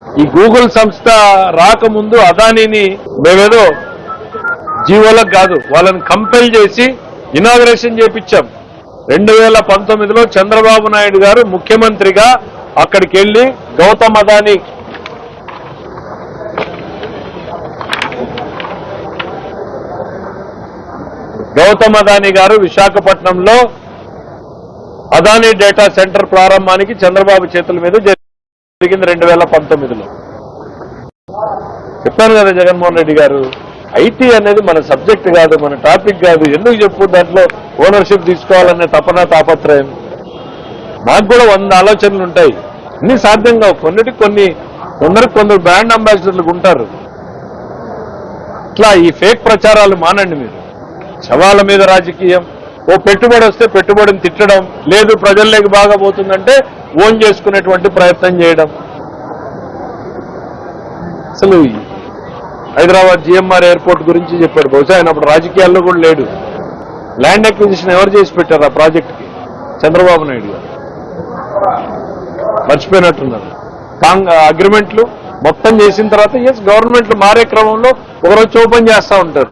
ఈ గూగుల్ సంస్థ రాకముందు అదానీని మేమేదో జీవోలకు కాదు వాళ్ళని కంపెల్ చేసి ఇనాగరేషన్ చేపించాం. 2019లో చంద్రబాబు నాయుడు గారు ముఖ్యమంత్రిగా అక్కడికి వెళ్లి గౌతమ్ అదానీ గారు విశాఖపట్నంలో అదానీ డేటా సెంటర్ ప్రారంభానికి చంద్రబాబు చేతుల మీద జరిగింది 2019లో. చెప్పాను కదా జగన్మోహన్ రెడ్డి గారు, ఐటీ అనేది మన సబ్జెక్ట్ కాదు, మన టాపిక్ కాదు. ఎందుకు చెప్పు దాంట్లో ఓనర్షిప్ తీసుకోవాలనే తపన తాపత్రయం. నాకు కూడా 100 ఆలోచనలు ఉంటాయి, అన్ని సాధ్యం కావు. కొందరు బ్రాండ్ అంబాసిడర్లు ఉంటారు. ఇట్లా ఈ ఫేక్ ప్రచారాలు మానండి మీరు. శవాల మీద రాజకీయం, ఓ పెట్టుబడి వస్తే పెట్టుబడిని తిట్టడం, లేదు ప్రజల్లోకి బాగా పోతుందంటే ఓన్ చేసుకునేటువంటి ప్రయత్నం చేయడం. అసలు హైదరాబాద్ జిఎంఆర్ ఎయిర్పోర్ట్ గురించి చెప్పాడు, బహుశా ఆయన అప్పుడు రాజకీయాల్లో కూడా లేడు. ల్యాండ్ అక్విజిషన్ ఎవరు చేసి పెట్టారు ఆ ప్రాజెక్టుకి? చంద్రబాబు నాయుడు గారు. మర్చిపోయినట్టున్నారు. అగ్రిమెంట్లు మొత్తం చేసిన తర్వాత గవర్నమెంట్లు మారే క్రమంలో ఒకరోజు ఓపెన్ చేస్తా ఉంటారు.